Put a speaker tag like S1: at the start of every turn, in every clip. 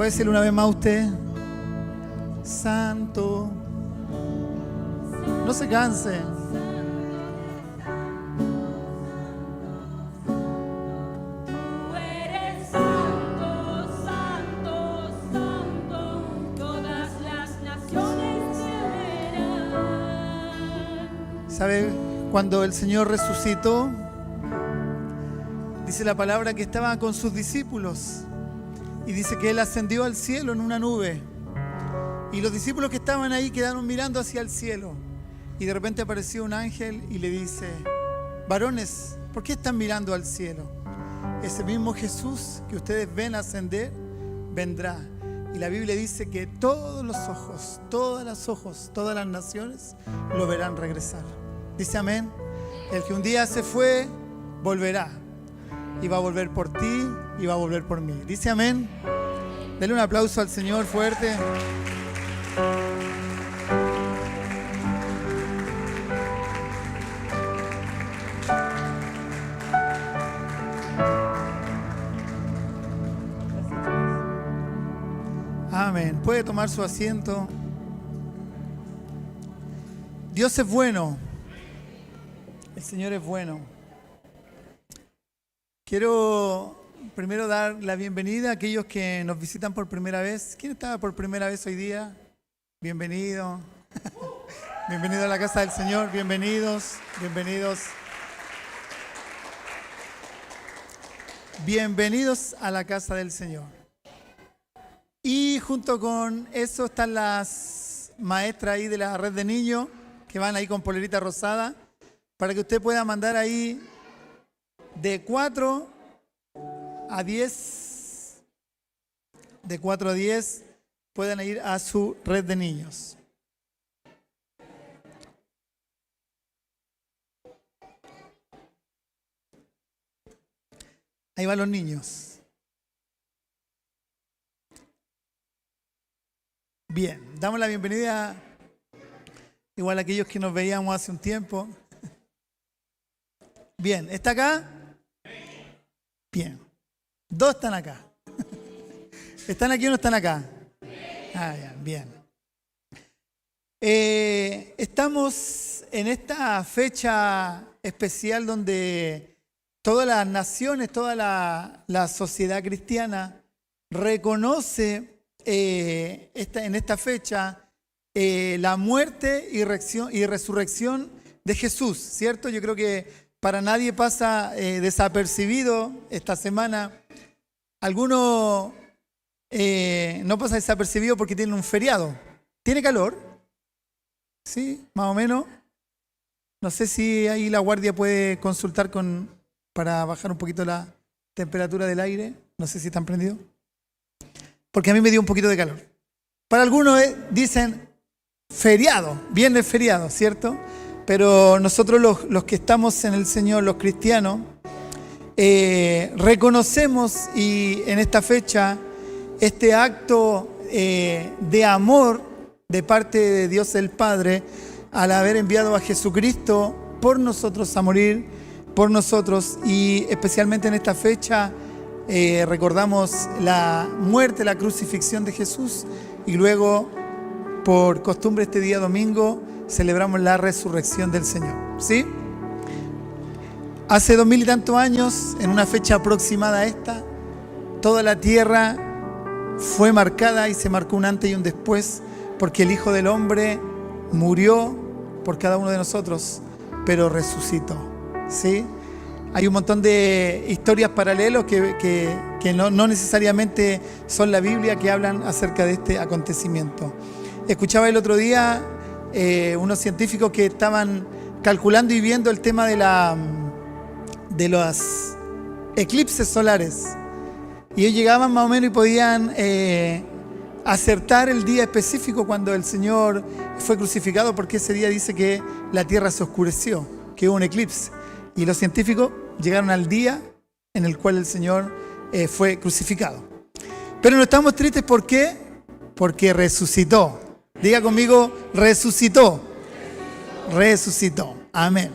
S1: ¿Puede decirlo una vez más usted? Santo. No se canse. ¿Sabe? Cuando el Señor resucitó, dice la palabra que estaba con sus discípulos y dice que Él ascendió al cielo en una nube y los discípulos que estaban ahí quedaron mirando hacia el cielo y de repente apareció un ángel y le dice: varones, ¿por qué están mirando al cielo? Ese mismo Jesús que ustedes ven ascender vendrá. Y la Biblia dice que todos los ojos, todas las naciones lo verán regresar. Dice amén. El que un día se fue, volverá. Y va a volver por ti y va a volver por mí. Dice amén. Dale un aplauso al Señor fuerte. Amén. Puede tomar su asiento. Dios es bueno. El Señor es bueno. Quiero primero dar la bienvenida a aquellos que nos visitan por primera vez. ¿Quién está por primera vez hoy día? Bienvenido. Bienvenido a la casa del Señor. Bienvenidos. Bienvenidos a la casa del Señor. Y junto con eso están las maestras ahí de la red de niños que van ahí con polerita rosada para que usted pueda mandar ahí de 4 a 10, puedan ir a su red de niños. Ahí van los niños. Bien, damos la bienvenida igual a aquellos que nos veíamos hace un tiempo. Bien, ¿está acá? Bien. 2 están acá. ¿Están aquí o no están acá? Ah, ya, bien. Estamos en esta fecha especial donde todas las naciones, toda la sociedad cristiana reconoce en esta fecha la muerte y resurrección de Jesús, ¿cierto? Yo creo que para nadie pasa desapercibido esta semana. Alguno no pasa desapercibido porque tiene un feriado. ¿Tiene calor? ¿Sí? Más o menos. No sé si ahí la guardia puede consultar para bajar un poquito la temperatura del aire. No sé si están prendidos. Porque a mí me dio un poquito de calor. Para algunos dicen feriado, viernes feriado, ¿cierto? Pero nosotros los que estamos en el Señor, los cristianos, reconocemos y en esta fecha este acto de amor de parte de Dios el Padre al haber enviado a Jesucristo por nosotros a morir, por nosotros, y especialmente en esta fecha recordamos la muerte, la crucifixión de Jesús y luego, por costumbre, este día domingo celebramos la resurrección del Señor, ¿sí? Hace 2000 y tantos años, en una fecha aproximada a esta, toda la tierra fue marcada y se marcó un antes y un después, porque el Hijo del Hombre murió por cada uno de nosotros, pero resucitó, ¿sí? Hay un montón de historias paralelas que no necesariamente son la Biblia, que hablan acerca de este acontecimiento. Escuchaba el otro día unos científicos que estaban calculando y viendo el tema de los eclipses solares. Y ellos llegaban más o menos y podían acertar el día específico cuando el Señor fue crucificado, porque ese día dice que la tierra se oscureció, que hubo un eclipse. Y los científicos llegaron al día en el cual el Señor fue crucificado. Pero no estamos tristes, ¿por qué? Porque resucitó. Diga conmigo, resucitó. Resucitó. Amén.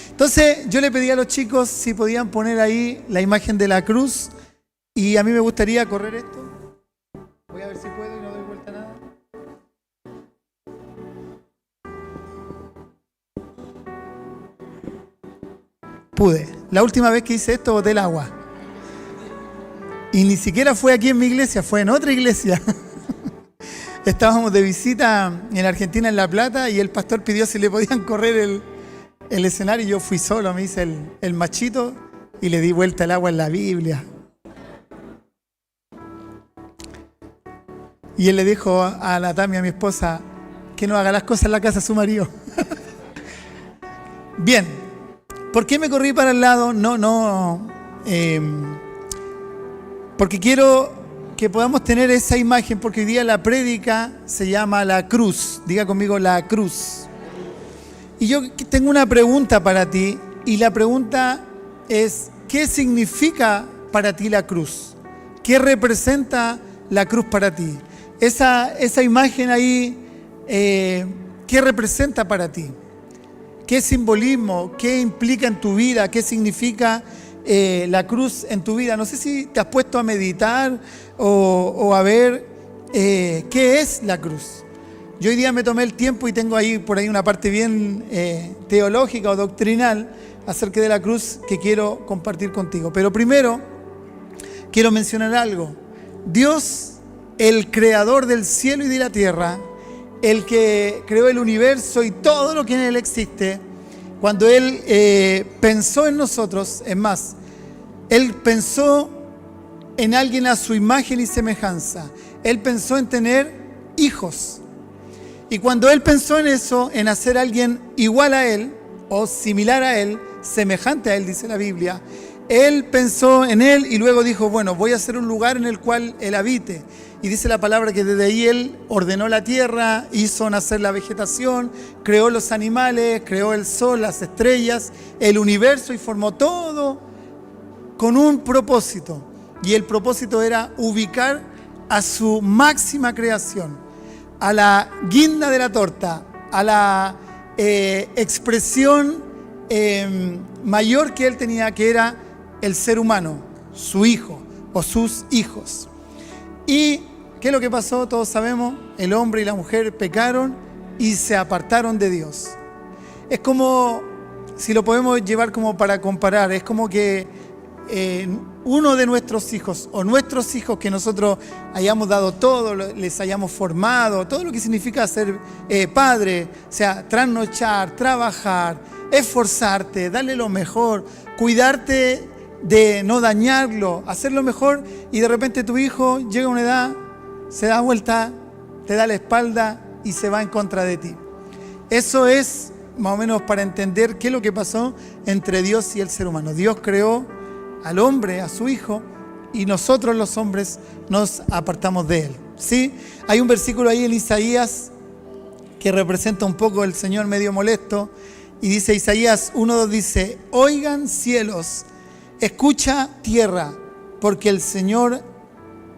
S1: Entonces yo le pedí a los chicos si podían poner ahí la imagen de la cruz. Y a mí me gustaría correr esto. Voy si puedo y no doy vuelta a nada. Pude. La última vez que hice esto boté el agua. Y ni siquiera fue aquí en mi iglesia, fue en otra iglesia. Estábamos de visita en Argentina, en La Plata, y el pastor pidió si le podían correr el escenario y yo fui solo, me hice el machito y le di vuelta el agua en la Biblia. Y él le dijo a la Tami, a mi esposa, que no haga las cosas en la casa de su marido. Bien, ¿por qué me corrí para el lado? Porque quiero que podamos tener esa imagen, porque hoy día la prédica se llama la cruz. Diga conmigo, la cruz. Y yo tengo una pregunta para ti, y la pregunta es, ¿qué significa para ti la cruz? ¿Qué representa la cruz para ti? Esa imagen ahí, ¿qué representa para ti? ¿Qué simbolismo? ¿Qué implica en tu vida? ¿Qué significa la cruz en tu vida? No sé si te has puesto a meditar o a ver qué es la cruz. Yo hoy día me tomé el tiempo y tengo ahí por ahí una parte bien teológica o doctrinal acerca de la cruz que quiero compartir contigo. Pero primero quiero mencionar algo. Dios, el creador del cielo y de la tierra, el que creó el universo y todo lo que en él existe, cuando Él pensó en nosotros, es más, Él pensó en alguien a su imagen y semejanza. Él pensó en tener hijos. Y cuando Él pensó en eso, en hacer a alguien igual a Él, o similar a Él, semejante a Él, dice la Biblia, Él pensó en Él y luego dijo, bueno, voy a hacer un lugar en el cual Él habite. Y dice la palabra que desde ahí Él ordenó la tierra, hizo nacer la vegetación, creó los animales, creó el sol, las estrellas, el universo y formó todo con un propósito. Y el propósito era ubicar a su máxima creación, a la guinda de la torta, a la expresión mayor que Él tenía, que era el ser humano, su hijo o sus hijos. Y ¿qué es lo que pasó? Todos sabemos, el hombre y la mujer pecaron y se apartaron de Dios. Es como, si lo podemos llevar como para comparar, es como que uno de nuestros hijos o nuestros hijos que nosotros hayamos dado todo, les hayamos formado, todo lo que significa ser padre, o sea, trasnochar, trabajar, esforzarte, darle lo mejor, cuidarte de no dañarlo, hacerlo mejor, y de repente tu hijo llega a una edad, se da vuelta, te da la espalda y se va en contra de ti. Eso es más o menos para entender qué es lo que pasó entre Dios y el ser humano. Dios creó al hombre, a su hijo, y nosotros los hombres nos apartamos de él. ¿Sí? Hay un versículo ahí en Isaías que representa un poco el Señor medio molesto, y dice Isaías 1:2, dice, oigan cielos, escucha tierra, porque el Señor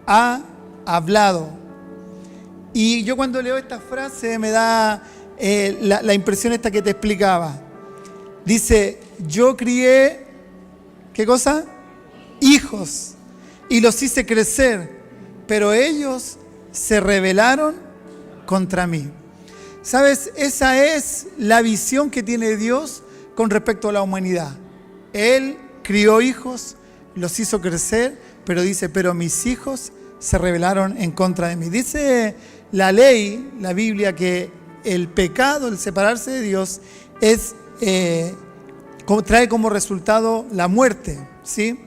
S1: ha hablado. Y yo cuando leo esta frase me da la impresión esta que te explicaba. Dice, yo crié, ¿qué cosa? Hijos, y los hice crecer, pero ellos se rebelaron contra mí. ¿Sabes? Esa es la visión que tiene Dios con respecto a la humanidad. Él crió hijos, los hizo crecer, pero dice, pero mis hijos se rebelaron en contra de mí. Dice la ley, la Biblia, que el pecado, el separarse de Dios, trae como resultado la muerte, ¿sí?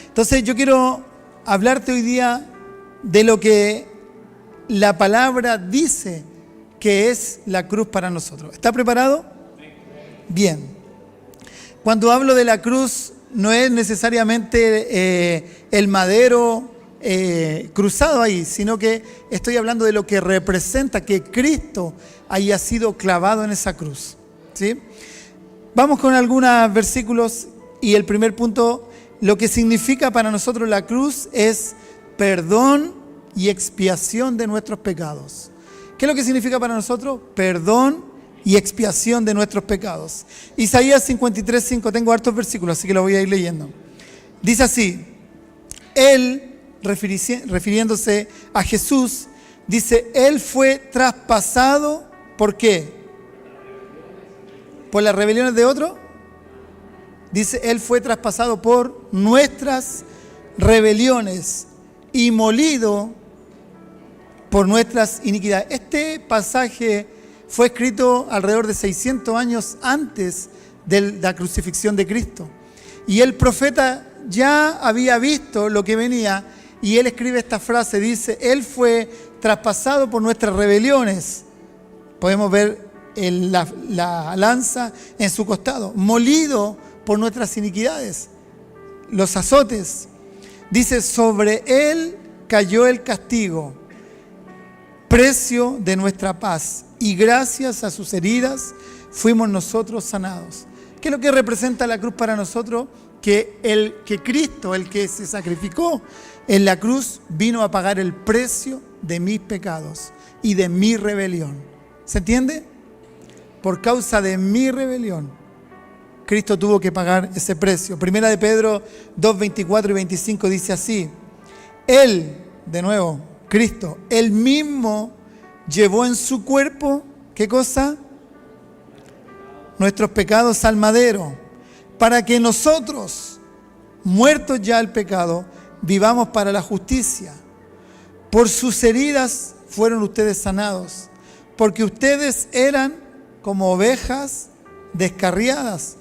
S1: Entonces yo quiero hablarte hoy día de lo que la palabra dice que es la cruz para nosotros. ¿Está preparado? Bien. Cuando hablo de la cruz, no es necesariamente el madero cruzado ahí, sino que estoy hablando de lo que representa que Cristo haya sido clavado en esa cruz, ¿sí? Vamos con algunos versículos, y el primer punto, lo que significa para nosotros la cruz es perdón y expiación de nuestros pecados. ¿Qué es lo que significa para nosotros? Perdón y expiación de nuestros pecados. Isaías 53:5, tengo hartos versículos, así que lo voy a ir leyendo. Dice así, Él refiriéndose a Jesús, dice, Él fue traspasado, ¿por qué? ¿Por las rebeliones de otro? Dice, Él fue traspasado por nuestras rebeliones y molido por nuestras iniquidades. Este pasaje fue escrito alrededor de 600 años antes de la crucifixión de Cristo. Y el profeta ya había visto lo que venía y él escribe esta frase, dice, Él fue traspasado por nuestras rebeliones. Podemos ver la lanza en su costado, molido por nuestras iniquidades, los azotes. Dice, sobre Él cayó el castigo, precio de nuestra paz, y gracias a sus heridas fuimos nosotros sanados. ¿Qué es lo que representa la cruz para nosotros? Que Cristo, el que se sacrificó en la cruz, vino a pagar el precio de mis pecados y de mi rebelión. ¿Se entiende? Por causa de mi rebelión, Cristo tuvo que pagar ese precio. Primera de Pedro 2, 24 y 25 dice así, Él, de nuevo, Cristo, Él mismo llevó en su cuerpo, ¿qué cosa? Nuestros pecados al madero, para que nosotros, muertos ya al pecado, vivamos para la justicia. Por sus heridas fueron ustedes sanados, porque ustedes eran como ovejas descarriadas,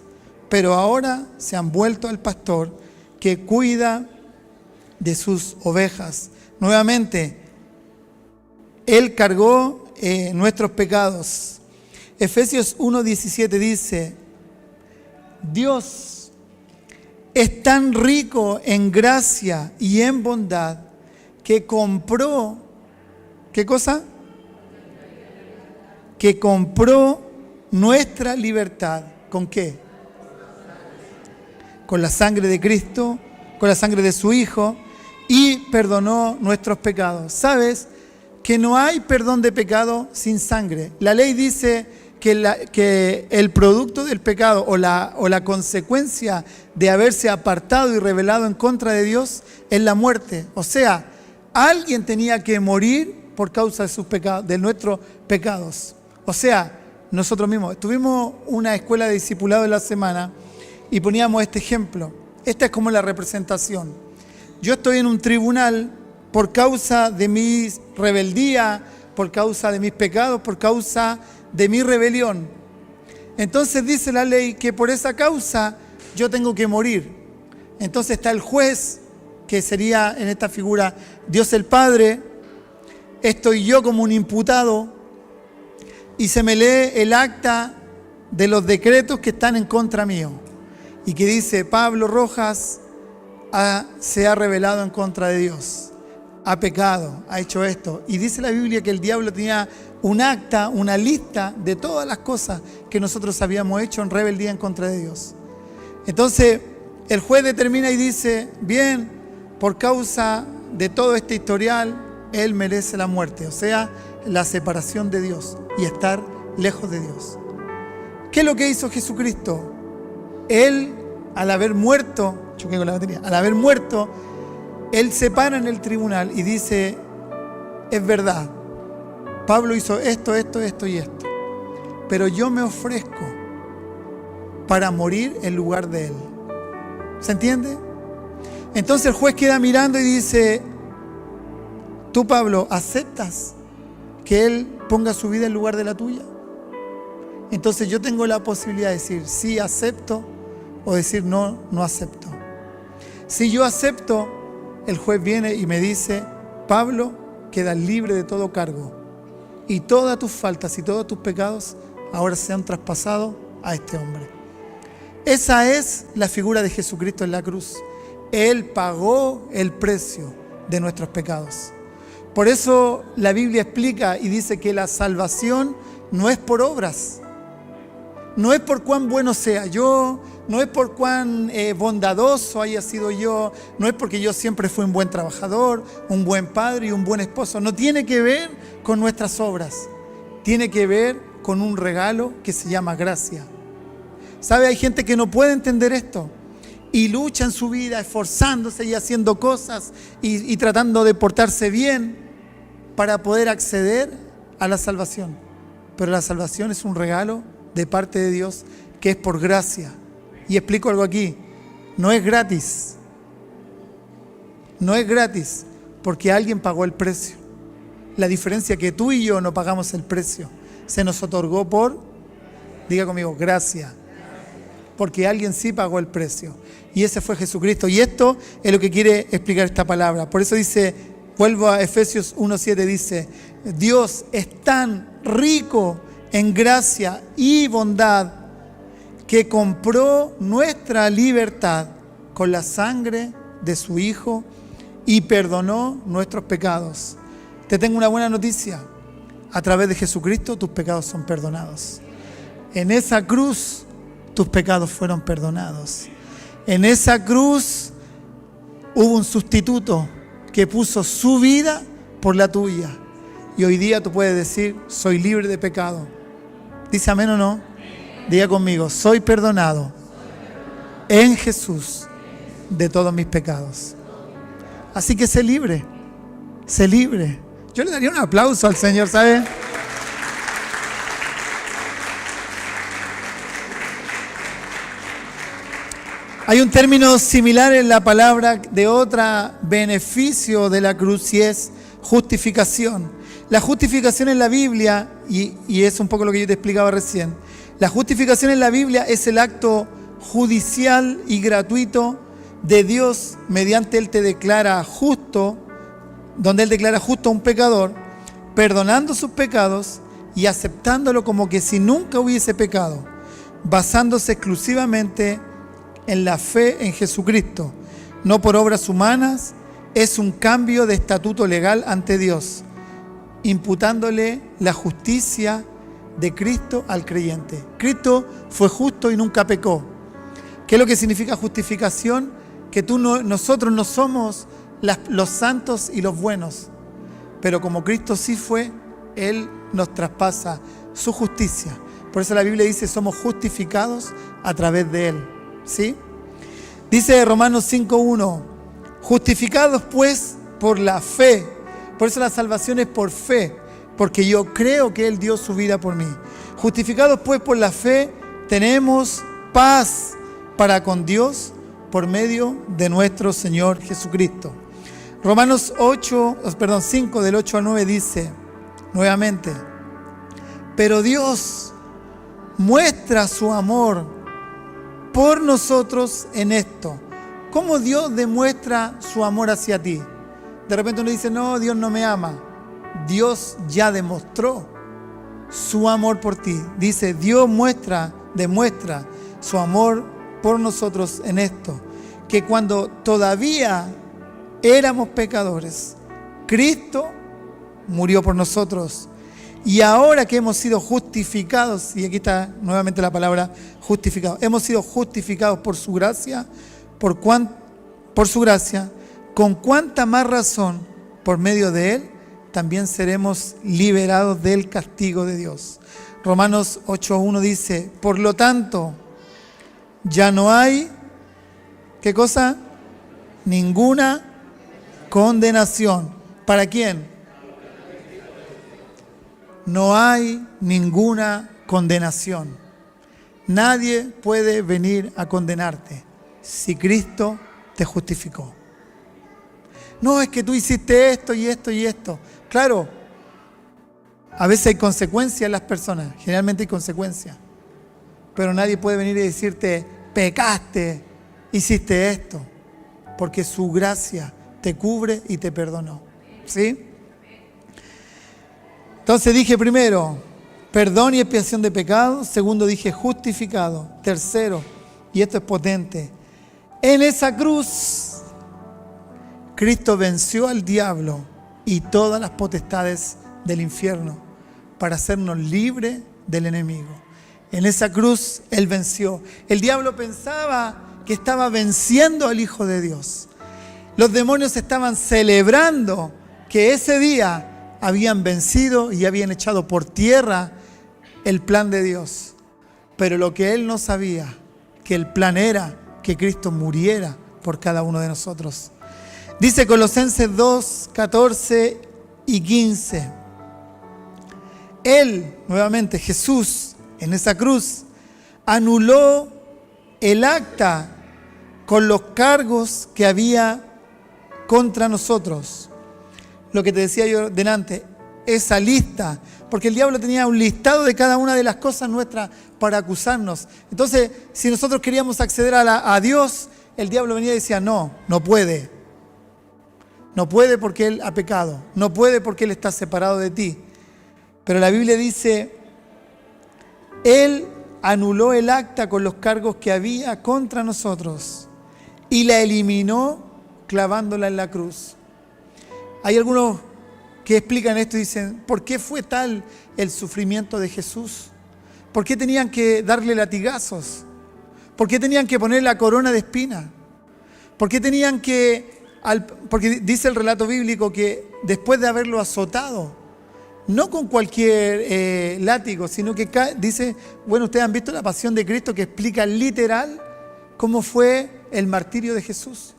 S1: pero ahora se han vuelto al pastor que cuida de sus ovejas. Nuevamente, Él cargó nuestros pecados. Efesios 1:17 dice, Dios es tan rico en gracia y en bondad que compró, ¿qué cosa? Que compró nuestra libertad. ¿Con qué? Con la sangre de Cristo, con la sangre de su Hijo, y perdonó nuestros pecados. ¿Sabes? Que no hay perdón de pecado sin sangre. La ley dice que el producto del pecado o la consecuencia de haberse apartado y rebelado en contra de Dios es la muerte. O sea, alguien tenía que morir por causa de sus pecados, de nuestros pecados. O sea, nosotros mismos. Tuvimos una escuela de discipulado en la semana y poníamos este ejemplo. Esta es como la representación. Yo estoy en un tribunal por causa de mi rebeldía, por causa de mis pecados, por causa de mi rebelión. Entonces dice la ley que por esa causa yo tengo que morir. Entonces está el juez, que sería en esta figura Dios el Padre, estoy yo como un imputado, y se me lee el acta de los decretos que están en contra mío, y que dice, Pablo Rojas se ha rebelado en contra de Dios, ha pecado, ha hecho esto. Y dice la Biblia que el diablo tenía un acta, una lista de todas las cosas que nosotros habíamos hecho en rebeldía en contra de Dios. Entonces el juez determina y dice, bien, por causa de todo este historial, él merece la muerte, o sea, la separación de Dios y estar lejos de Dios. ¿Qué es lo que hizo Jesucristo? Él, al haber muerto, choqué con la batería, al haber muerto, Él se para en el tribunal y dice, es verdad, Pablo hizo esto, esto, esto y esto, pero yo me ofrezco para morir en lugar de Él. ¿Se entiende? Entonces el juez queda mirando y dice, tú, Pablo, ¿aceptas que Él ponga su vida en lugar de la tuya? Entonces yo tengo la posibilidad de decir sí, acepto, o decir no, no acepto. Si yo acepto, el juez viene y me dice, Pablo, quedas libre de todo cargo y todas tus faltas y todos tus pecados ahora se han traspasado a este hombre. Esa es la figura de Jesucristo en la cruz. Él pagó el precio de nuestros pecados. Por eso la Biblia explica y dice que la salvación no es por obras, no es por cuán bueno sea yo, no es por cuán bondadoso haya sido yo, no es porque yo siempre fui un buen trabajador, un buen padre y un buen esposo. No tiene que ver con nuestras obras, tiene que ver con un regalo que se llama gracia. ¿Sabe? Hay gente que no puede entender esto y lucha en su vida, esforzándose y haciendo cosas y tratando de portarse bien para poder acceder a la salvación. Pero la salvación es un regalo de parte de Dios que es por gracia. Y explico algo aquí, no es gratis. No es gratis porque alguien pagó el precio. La diferencia es que tú y yo no pagamos el precio. Se nos otorgó por, diga conmigo, gracia. Porque alguien sí pagó el precio. Y ese fue Jesucristo. Y esto es lo que quiere explicar esta palabra. Por eso dice, vuelvo a Efesios 1:7, dice, Dios es tan rico en gracia y bondad que compró nuestra libertad con la sangre de su Hijo y perdonó nuestros pecados. Te tengo una buena noticia. A través de Jesucristo tus pecados son perdonados. En esa cruz tus pecados fueron perdonados. En esa cruz hubo un sustituto que puso su vida por la tuya. Y hoy día tú puedes decir, soy libre de pecado. ¿Dice amén o no? Diga conmigo, soy perdonado en Jesús de todos mis pecados. Así que sé libre, sé libre. Yo le daría un aplauso al Señor, ¿sabe? Hay un término similar en la palabra de otro beneficio de la cruz y es justificación. La justificación en la Biblia, y es un poco lo que yo te explicaba recién, la justificación en la Biblia es el acto judicial y gratuito de Dios mediante Él te declara justo, donde Él declara justo a un pecador, perdonando sus pecados y aceptándolo como que si nunca hubiese pecado, basándose exclusivamente en la fe en Jesucristo, no por obras humanas. Es un cambio de estatuto legal ante Dios, imputándole la justicia de Cristo al creyente. Cristo fue justo y nunca pecó. ¿Qué es lo que significa justificación? Que nosotros no somos los santos y los buenos, pero como Cristo sí fue, Él nos traspasa su justicia. Por eso la Biblia dice, somos justificados a través de Él. ¿Sí? Dice Romanos 5:1, justificados pues por la fe. Por eso la salvación es por fe, porque yo creo que Él dio su vida por mí. Justificados pues por la fe, tenemos paz para con Dios por medio de nuestro Señor Jesucristo. Romanos 5 del 8 al 9 dice nuevamente, pero Dios muestra su amor por nosotros en esto. ¿Cómo Dios demuestra su amor hacia ti? De repente uno dice, no, Dios no me ama. Dios ya demostró su amor por ti. Dice, Dios demuestra su amor por nosotros en esto, que cuando todavía éramos pecadores, Cristo murió por nosotros. Y ahora que hemos sido justificados, y aquí está nuevamente la palabra justificados, hemos sido justificados por su gracia, por su gracia, con cuánta más razón, por medio de Él, también seremos liberados del castigo de Dios. Romanos 8:1 dice, por lo tanto, ya no hay, ¿qué cosa? Ninguna condenación. ¿Para quién? No hay ninguna condenación. Nadie puede venir a condenarte si Cristo te justificó. No, es que tú hiciste esto y esto y esto. Claro, a veces hay consecuencias en las personas, generalmente hay consecuencias. Pero nadie puede venir y decirte, pecaste, hiciste esto, porque su gracia te cubre y te perdonó. ¿Sí? Entonces dije primero, perdón y expiación de pecados. Segundo dije justificado. Tercero, y esto es potente, en esa cruz Cristo venció al diablo y todas las potestades del infierno para hacernos libres del enemigo. En esa cruz Él venció. El diablo pensaba que estaba venciendo al Hijo de Dios. Los demonios estaban celebrando que ese día habían vencido y habían echado por tierra el plan de Dios. Pero lo que él no sabía, que el plan era que Cristo muriera por cada uno de nosotros. Dice Colosenses 2, 14 y 15. Él, nuevamente Jesús, en esa cruz, anuló el acta con los cargos que había contra nosotros. Lo que te decía yo delante, esa lista, porque el diablo tenía un listado de cada una de las cosas nuestras para acusarnos. Entonces, si nosotros queríamos acceder a Dios, el diablo venía y decía, no puede. No puede porque Él ha pecado. No puede porque Él está separado de ti. Pero la Biblia dice, Él anuló el acta con los cargos que había contra nosotros y la eliminó clavándola en la cruz. Hay algunos que explican esto y dicen, ¿por qué fue tal el sufrimiento de Jesús? ¿Por qué tenían que darle latigazos? ¿Por qué tenían que poner la corona de espina? ¿Por qué tenían que...? Porque dice el relato bíblico que después de haberlo azotado, no con cualquier látigo, sino que dice, bueno, ustedes han visto la pasión de Cristo que explica literal cómo fue el martirio de Jesús.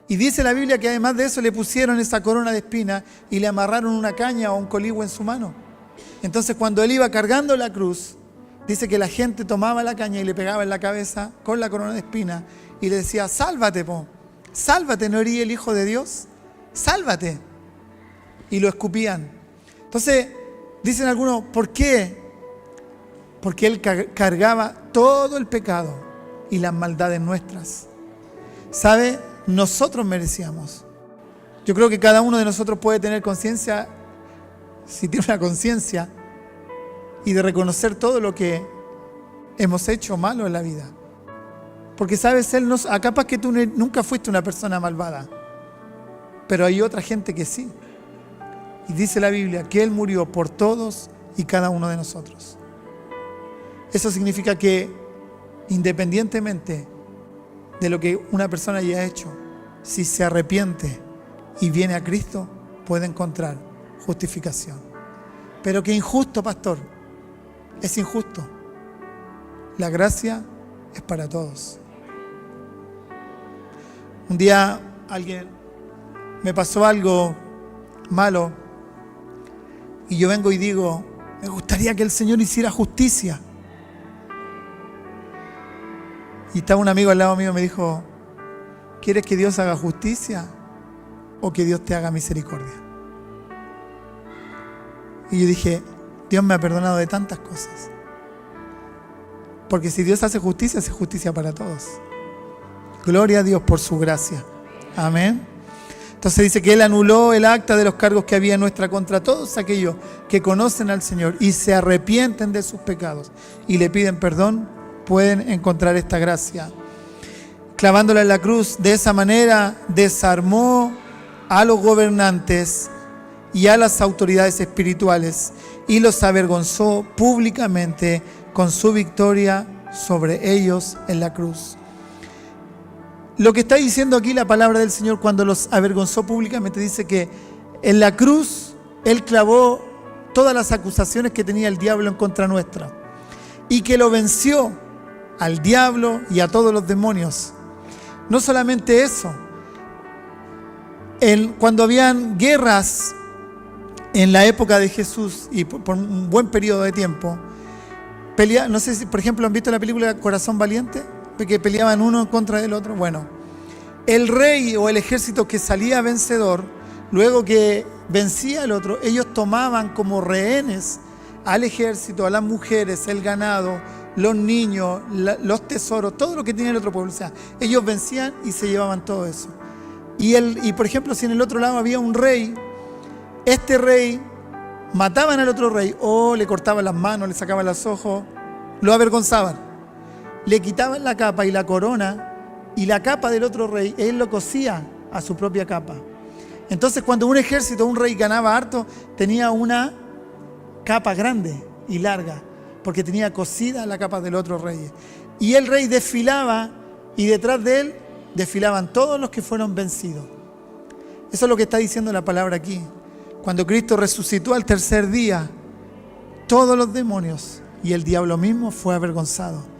S1: Y dice la Biblia que además de eso le pusieron esa corona de espinas y le amarraron una caña o un coligüe en su mano. Entonces cuando Él iba cargando la cruz, dice que la gente tomaba la caña y le pegaba en la cabeza con la corona de espinas y le decía, sálvate, sálvate, ¿no eres el Hijo de Dios? Sálvate. Y lo escupían. Entonces, dicen algunos, ¿por qué? Porque Él cargaba todo el pecado y las maldades nuestras. ¿Sabe? Nosotros merecíamos. Yo creo que cada uno de nosotros puede tener conciencia, si tiene una conciencia, y de reconocer todo lo que hemos hecho malo en la vida. Porque sabes, Él nos, capaz que tú nunca fuiste una persona malvada, pero hay otra gente que sí. Y dice la Biblia que Él murió por todos y cada uno de nosotros. Eso significa que independientemente de lo que una persona haya hecho, si se arrepiente y viene a Cristo, puede encontrar justificación. Pero que injusto, pastor, es injusto. La gracia es para todos. Un día me pasó algo malo y yo vengo y digo, me gustaría que el Señor hiciera justicia. Y estaba un amigo al lado mío y me dijo, ¿quieres que Dios haga justicia o que Dios te haga misericordia? Y yo dije, Dios me ha perdonado de tantas cosas. Porque si Dios hace justicia para todos. Gloria a Dios por su gracia. Amén. Entonces dice que Él anuló el acta de los cargos que había en nuestra contra todos aquellos que conocen al Señor y se arrepienten de sus pecados y le piden perdón, pueden encontrar esta gracia. Clavándola en la cruz, de esa manera desarmó a los gobernantes y a las autoridades espirituales y los avergonzó públicamente con su victoria sobre ellos en la cruz. Lo que está diciendo aquí la palabra del Señor cuando los avergonzó públicamente, dice que en la cruz Él clavó todas las acusaciones que tenía el diablo en contra nuestra y que lo venció al diablo y a todos los demonios. No solamente eso, cuando habían guerras en la época de Jesús y por un buen periodo de tiempo, no sé si por ejemplo han visto la película Corazón Valiente, que peleaban uno contra el otro. Bueno, el rey o el ejército que salía vencedor, luego que vencía al otro, ellos tomaban como rehenes al ejército, a las mujeres, el ganado, los niños, los tesoros, todo lo que tenía el otro pueblo. O sea, ellos vencían y se llevaban todo eso. Y por ejemplo, si en el otro lado había un rey, este rey mataban al otro rey o le cortaban las manos, le sacaban los ojos, lo avergonzaban. Le quitaban la capa y la corona y la capa del otro rey, él lo cosía a su propia capa. Entonces cuando un ejército, un rey ganaba harto, tenía una capa grande y larga, porque tenía cosida la capa del otro rey. Y el rey desfilaba y detrás de él desfilaban todos los que fueron vencidos. Eso es lo que está diciendo la palabra aquí. Cuando Cristo resucitó al tercer día, todos los demonios y el diablo mismo fue avergonzado.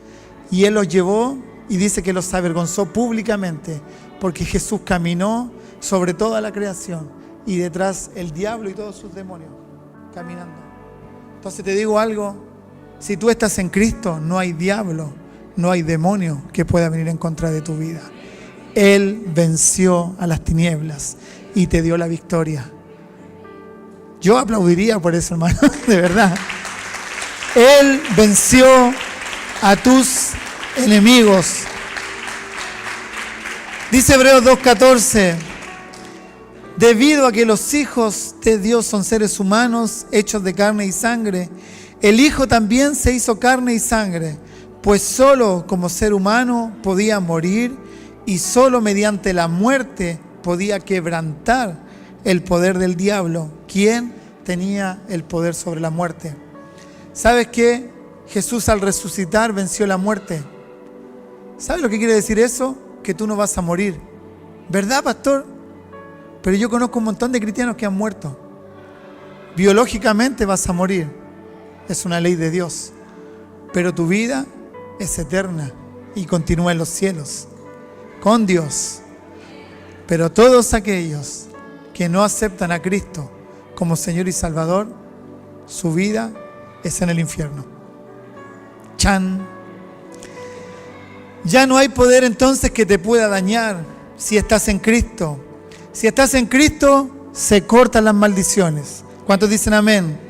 S1: Y Él los llevó y dice que los avergonzó públicamente, porque Jesús caminó sobre toda la creación y detrás el diablo y todos sus demonios caminando. Entonces te digo algo, si tú estás en Cristo, no hay diablo, no hay demonio que pueda venir en contra de tu vida. Él venció a las tinieblas y te dio la victoria. Yo aplaudiría por eso, hermano, de verdad. Él venció a tus enemigos. Dice Hebreos 2:14, debido a que los hijos de Dios son seres humanos, hechos de carne y sangre, el Hijo también se hizo carne y sangre, pues solo como ser humano podía morir y solo mediante la muerte podía quebrantar el poder del diablo. ¿Quién tenía el poder sobre la muerte? ¿Sabes qué? Jesús al resucitar venció la muerte. ¿Sabes lo que quiere decir eso? Que tú no vas a morir. ¿Verdad, pastor? Pero yo conozco un montón de cristianos que han muerto. Biológicamente vas a morir. Es una ley de Dios. Pero tu vida es eterna y continúa en los cielos, con Dios. Pero todos aquellos que no aceptan a Cristo como Señor y Salvador, su vida es en el infierno. ¡Chan! Ya no hay poder entonces que te pueda dañar si estás en Cristo. Si estás en Cristo, se cortan las maldiciones. ¿Cuántos dicen amén?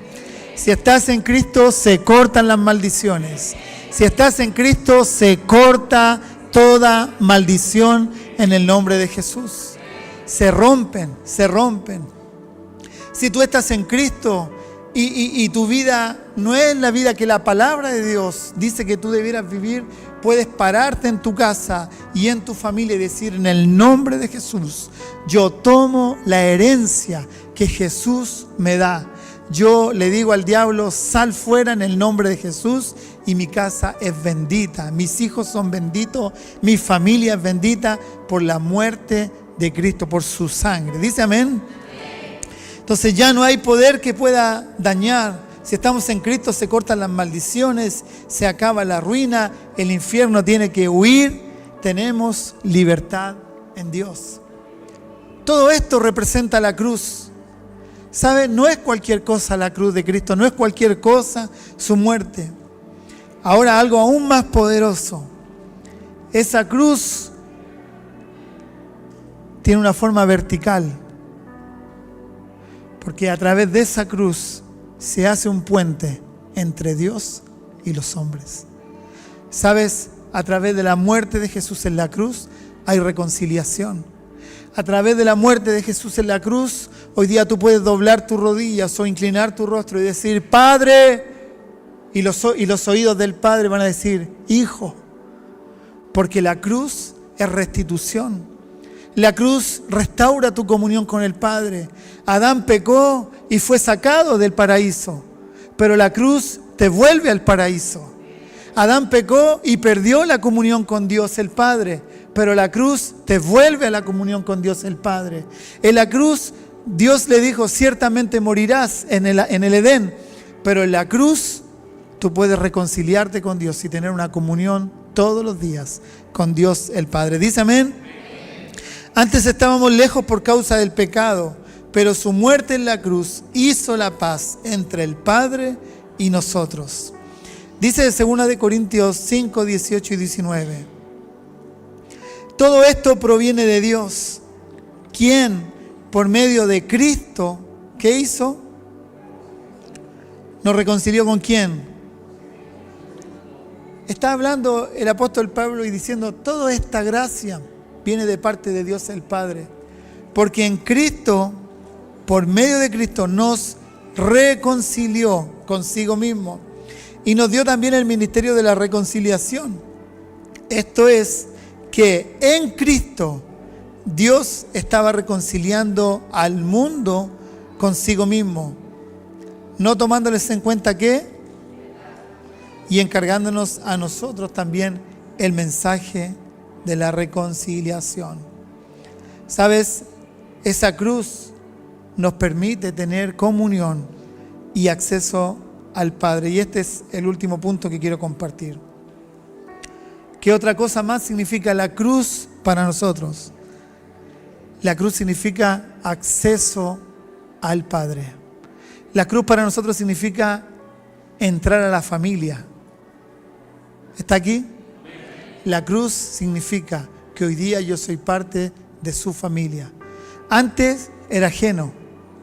S1: Si estás en Cristo, se cortan las maldiciones. Si estás en Cristo, se corta toda maldición en el nombre de Jesús. Se rompen, se rompen. Si tú estás en Cristo y tu vida no es la vida que la palabra de Dios dice que tú debieras vivir, puedes pararte en tu casa y en tu familia y decir: en el nombre de Jesús, yo tomo la herencia que Jesús me da. Yo le digo al diablo: sal fuera en el nombre de Jesús, y mi casa es bendita, mis hijos son benditos, mi familia es bendita por la muerte de Cristo, por su sangre. ¿Dice amén? Entonces ya no hay poder que pueda dañar. Si estamos en Cristo, se cortan las maldiciones, se acaba la ruina, el infierno tiene que huir, tenemos libertad en Dios. Todo esto representa la cruz. ¿Sabe? No es cualquier cosa la cruz de Cristo, no es cualquier cosa su muerte. Ahora algo aún más poderoso. Esa cruz tiene una forma vertical, porque a través de esa cruz se hace un puente entre Dios y los hombres. ¿Sabes? A través de la muerte de Jesús en la cruz hay reconciliación. A través de la muerte de Jesús en la cruz, hoy día tú puedes doblar tus rodillas o inclinar tu rostro y decir: Padre, y los oídos del Padre van a decir: Hijo, porque la cruz es restitución. La cruz restaura tu comunión con el Padre. Adán pecó y fue sacado del paraíso, pero la cruz te vuelve al paraíso. Adán pecó y perdió la comunión con Dios el Padre, pero la cruz te vuelve a la comunión con Dios el Padre. En la cruz Dios le dijo: ciertamente morirás en el Edén, pero en la cruz tú puedes reconciliarte con Dios y tener una comunión todos los días con Dios el Padre. ¿Dice amén? Antes estábamos lejos por causa del pecado, pero su muerte en la cruz hizo la paz entre el Padre y nosotros. Dice de 2 Corintios 5, 18 y 19. Todo esto proviene de Dios, quien por medio de Cristo, ¿qué hizo? ¿Nos reconcilió con quién? Está hablando el apóstol Pablo y diciendo: toda esta gracia viene de parte de Dios el Padre, porque en Cristo, por medio de Cristo, nos reconcilió consigo mismo y nos dio también el ministerio de la reconciliación. Esto es, que en Cristo Dios estaba reconciliando al mundo consigo mismo, no tomándoles en cuenta qué, y encargándonos a nosotros también el mensaje de la reconciliación. ¿Sabes? Esa cruz nos permite tener comunión y acceso al Padre. Y este es el último punto que quiero compartir. ¿Qué otra cosa más significa la cruz para nosotros? La cruz significa acceso al Padre. La cruz para nosotros significa entrar a la familia. ¿Está aquí? La cruz significa que hoy día yo soy parte de su familia. Antes era ajeno,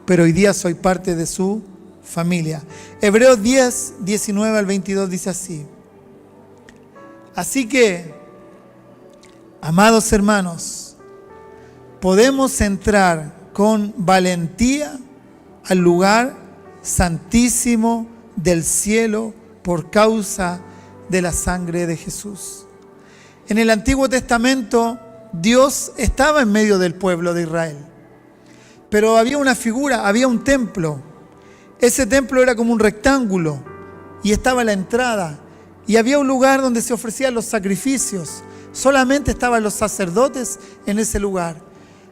S1: pero hoy día soy parte de su familia. Hebreos 10, 19 al 22 dice así. Así que, amados hermanos, podemos entrar con valentía al lugar santísimo del cielo por causa de la sangre de Jesús. En el Antiguo Testamento, Dios estaba en medio del pueblo de Israel, pero había una figura, había un templo. Ese templo era como un rectángulo y estaba la entrada y había un lugar donde se ofrecían los sacrificios. Solamente estaban los sacerdotes en ese lugar.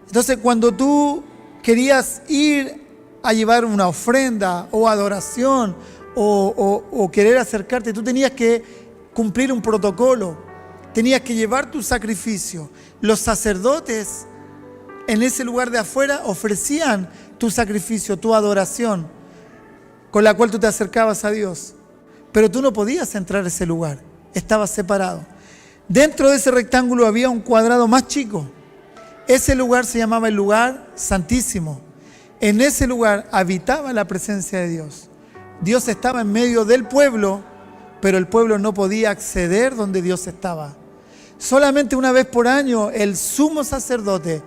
S1: Entonces, cuando tú querías ir a llevar una ofrenda o adoración o querer acercarte, tú tenías que cumplir un protocolo, tenías que llevar tu sacrificio. Los sacerdotes en ese lugar de afuera ofrecían tu sacrificio, tu adoración, con la cual tú te acercabas a Dios. Pero tú no podías entrar a ese lugar, estabas separado. Dentro de ese rectángulo había un cuadrado más chico. Ese lugar se llamaba el lugar santísimo. En ese lugar habitaba la presencia de Dios. Dios estaba en medio del pueblo, pero el pueblo no podía acceder donde Dios estaba. Solamente una vez por año el sumo sacerdote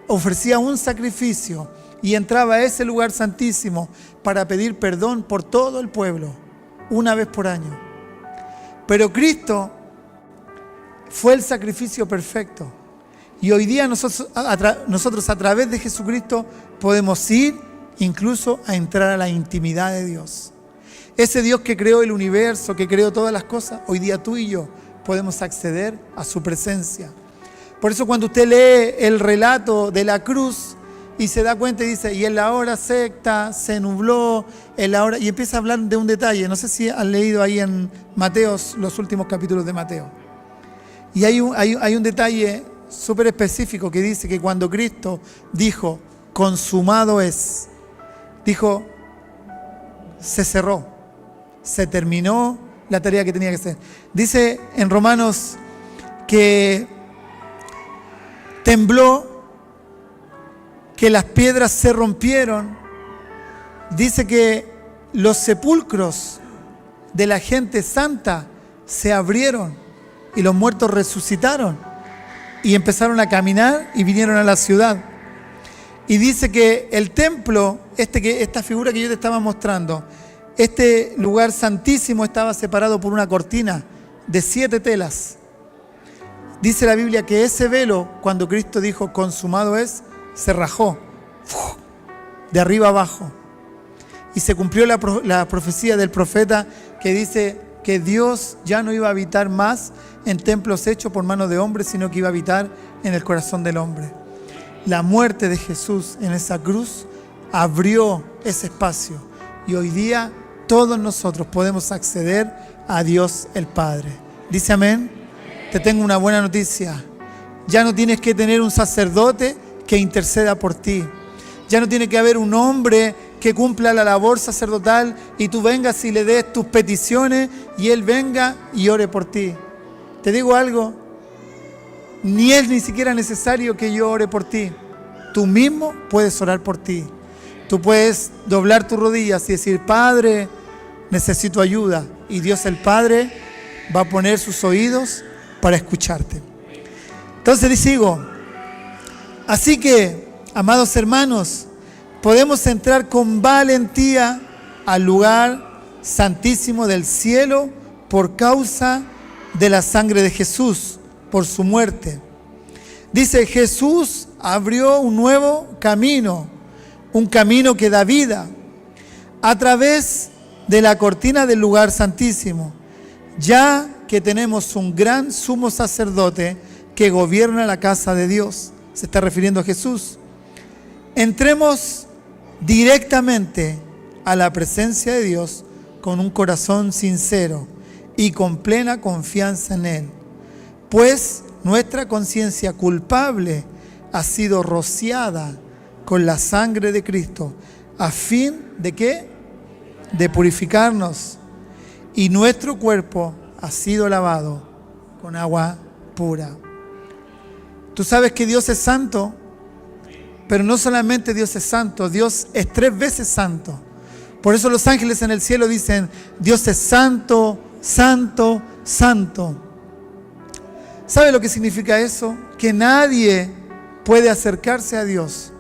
S1: ofrecía un sacrificio y entraba a ese lugar santísimo para pedir perdón por todo el pueblo, una vez por año. Pero Cristo fue el sacrificio perfecto. Y hoy día nosotros a través de Jesucristo podemos ir incluso a entrar a la intimidad de Dios. Ese Dios que creó el universo, que creó todas las cosas, hoy día tú y yo podemos acceder a su presencia. Por eso cuando usted lee el relato de la cruz y se da cuenta y dice, y en la hora sexta se nubló, en la hora, y empieza a hablar de un detalle. No sé si han leído ahí en Mateo, los últimos capítulos de Mateo. Y hay un detalle súper específico que dice que cuando Cristo dijo, consumado es, dijo, se cerró, se terminó la tarea que tenía que hacer. Dice en Romanos que tembló, que las piedras se rompieron. Dice que los sepulcros de la gente santa se abrieron y los muertos resucitaron y empezaron a caminar y vinieron a la ciudad. Y dice que el templo, esta figura que yo te estaba mostrando, este lugar santísimo estaba separado por una cortina de 7 telas. Dice la Biblia que ese velo, cuando Cristo dijo consumado es, se rajó de arriba abajo. Y se cumplió la profecía del profeta que dice que Dios ya no iba a habitar más en templos hechos por manos de hombres, sino que iba a habitar en el corazón del hombre. La muerte de Jesús en esa cruz abrió ese espacio y hoy día todos nosotros podemos acceder a Dios el Padre. ¿Dice amén? Te tengo una buena noticia. Ya no tienes que tener un sacerdote que interceda por ti. Ya no tiene que haber un hombre que cumpla la labor sacerdotal y tú vengas y le des tus peticiones y él venga y ore por ti. Te digo algo, ni es ni siquiera necesario que yo ore por ti. Tú mismo puedes orar por ti. Tú puedes doblar tus rodillas y decir, Padre, necesito ayuda. Y Dios el Padre va a poner sus oídos para escucharte. Entonces sigo. Así que, amados hermanos, podemos entrar con valentía al lugar santísimo del cielo por causa de la sangre de Jesús, por su muerte. Dice, Jesús abrió un nuevo camino, un camino que da vida, a través de la cortina del lugar santísimo, ya que tenemos un gran sumo sacerdote que gobierna la casa de Dios. Se está refiriendo a Jesús. Entremos directamente a la presencia de Dios con un corazón sincero y con plena confianza en Él, Pues nuestra conciencia culpable ha sido rociada con la sangre de Cristo, a fin de ¿qué? De purificarnos. Y nuestro cuerpo ha sido lavado con agua pura. Tú sabes que Dios es santo, pero no solamente Dios es santo, Dios es 3 veces santo. Por eso los ángeles en el cielo dicen, Dios es santo, santo, santo. ¿Sabe lo que significa eso? Que nadie puede acercarse a Dios.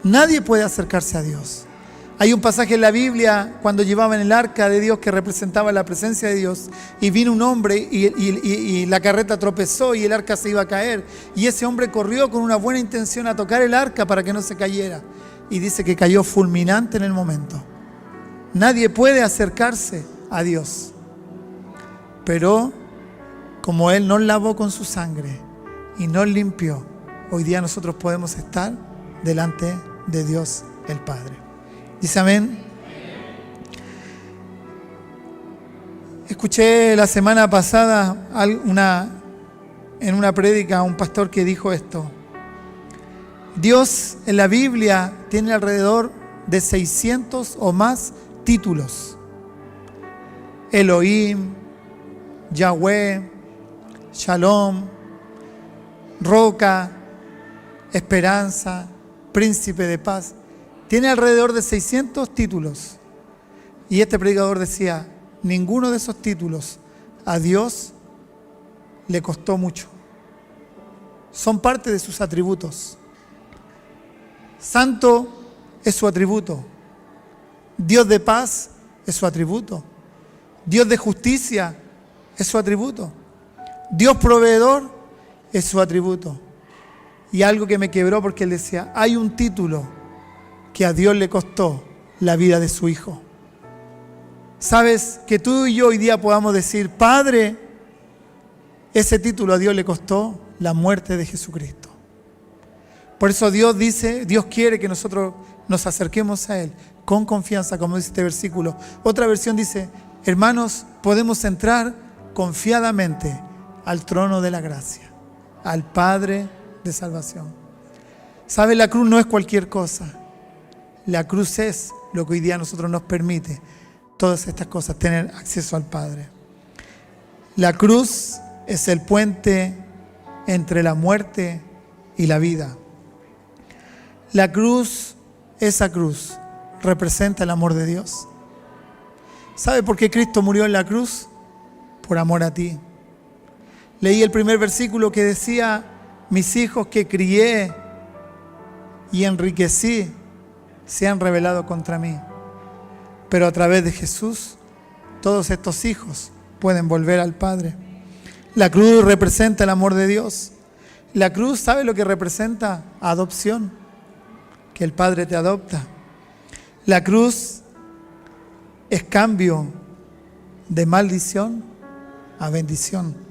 S1: Nadie puede acercarse a Dios. Hay un pasaje en la Biblia cuando llevaban el arca de Dios que representaba la presencia de Dios y vino un hombre y la carreta tropezó y el arca se iba a caer y ese hombre corrió con una buena intención a tocar el arca para que no se cayera y dice que cayó fulminante en el momento. Nadie puede acercarse a Dios, pero como Él nos lavó con su sangre y nos limpió, hoy día nosotros podemos estar delante de Dios el Padre. Dice amén. Escuché la semana pasada en una prédica a un pastor que dijo esto. Dios en la Biblia tiene alrededor de 600 o más títulos. Elohim, Yahweh, Shalom, Roca, Esperanza, Príncipe de Paz. Tiene alrededor de 600 títulos. Y este predicador decía, ninguno de esos títulos a Dios le costó mucho. Son parte de sus atributos. Santo es su atributo. Dios de paz es su atributo. Dios de justicia es su atributo. Dios proveedor es su atributo. Y algo que me quebró porque él decía, hay un título que a Dios le costó la vida de su Hijo. ¿Sabes? Que tú y yo hoy día podamos decir, Padre, ese título a Dios le costó la muerte de Jesucristo. Por eso Dios dice, Dios quiere que nosotros nos acerquemos a Él con confianza, como dice este versículo. Otra versión dice, hermanos, podemos entrar confiadamente al trono de la gracia, al Padre de salvación. ¿Sabes? La cruz no es cualquier cosa. La cruz es lo que hoy día a nosotros nos permite, todas estas cosas, tener acceso al Padre. La cruz es el puente entre la muerte y la vida. La cruz, esa cruz, representa el amor de Dios. ¿Sabe por qué Cristo murió en la cruz? Por amor a ti. Leí el primer versículo que decía, mis hijos que crié y enriquecí, se han rebelado contra mí. Pero a través de Jesús, todos estos hijos pueden volver al Padre. La cruz representa el amor de Dios. La cruz, ¿sabe lo que representa? Adopción. Que el Padre te adopta. La cruz es cambio de maldición a bendición.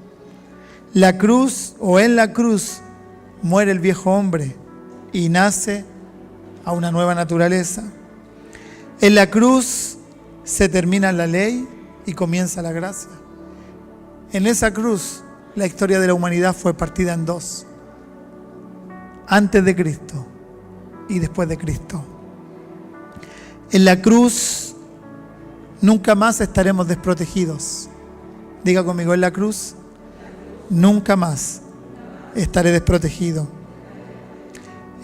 S1: La cruz, o en la cruz, muere el viejo hombre y nace a una nueva naturaleza. En la cruz se termina la ley y comienza la gracia. En esa cruz la historia de la humanidad fue partida en 2. Antes de Cristo y después de Cristo. En la cruz nunca más estaremos desprotegidos. Diga conmigo, en la cruz nunca más estaré desprotegido.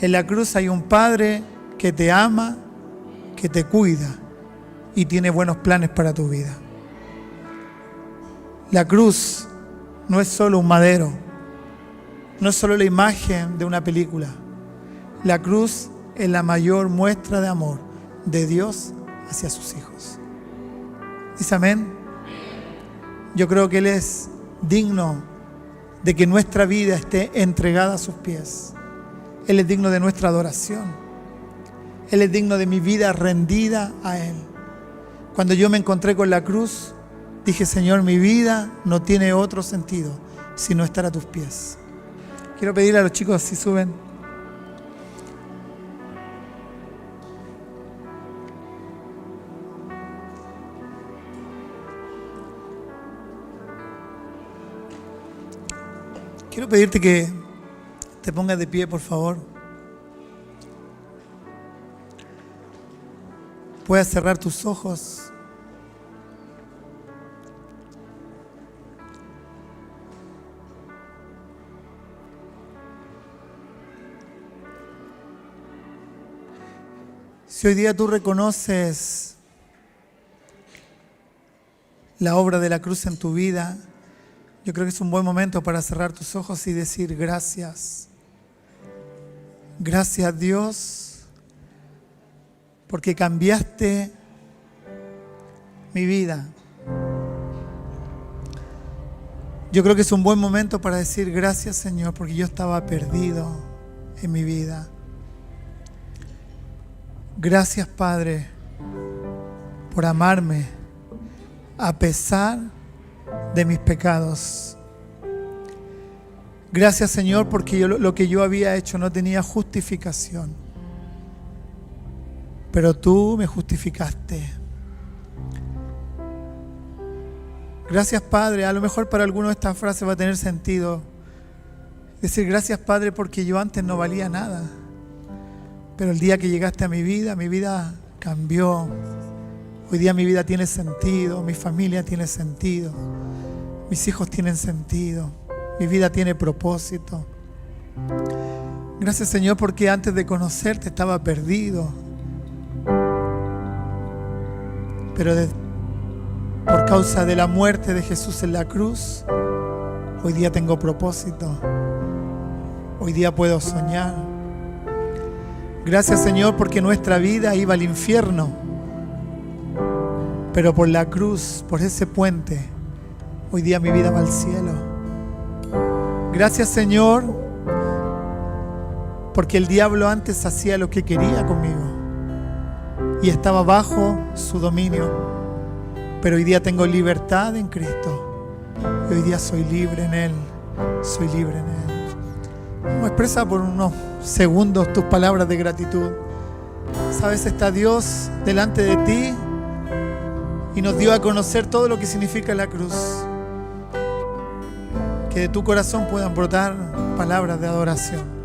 S1: En la cruz hay un Padre que te ama, que te cuida y tiene buenos planes para tu vida. La cruz no es solo un madero, no es solo la imagen de una película. La cruz es la mayor muestra de amor de Dios hacia sus hijos. ¿Dice amén? Yo creo que Él es digno de que nuestra vida esté entregada a sus pies. Él es digno de nuestra adoración. Él es digno de mi vida rendida a Él. Cuando yo me encontré con la cruz, dije, Señor, mi vida no tiene otro sentido sino estar a tus pies. Quiero pedirle a los chicos si suben. Quiero pedirte que te pongas de pie, por favor. Puedes cerrar tus ojos. Si hoy día tú reconoces la obra de la cruz en tu vida, yo creo que es un buen momento para cerrar tus ojos y decir gracias. Gracias, Dios, porque cambiaste mi vida. Yo creo que es un buen momento para decir gracias, Señor, porque yo estaba perdido en mi vida. Gracias, Padre, por amarme a pesar de mis pecados. Gracias, Señor, porque lo que yo había hecho no tenía justificación, pero tú me justificaste. Gracias, Padre. A lo mejor para algunos esta frase va a tener sentido. Decir gracias, Padre, porque yo antes no valía nada, pero el día que llegaste a mi vida cambió. Hoy día mi vida tiene sentido, mi familia tiene sentido, mis hijos tienen sentido, mi vida tiene propósito. Gracias, Señor, porque antes de conocerte estaba perdido, pero por causa de la muerte de Jesús en la cruz, hoy día tengo propósito, hoy día puedo soñar. Gracias, Señor, porque nuestra vida iba al infierno, pero por la cruz, por ese puente, hoy día mi vida va al cielo. Gracias, Señor, porque el diablo antes hacía lo que quería conmigo y estaba bajo su dominio, pero hoy día tengo libertad en Cristo y hoy día soy libre en Él, soy libre en Él. Vamos a expresar por unos segundos tus palabras de gratitud. Sabes, está Dios delante de ti y nos dio a conocer todo lo que significa la cruz. Que de tu corazón puedan brotar palabras de adoración.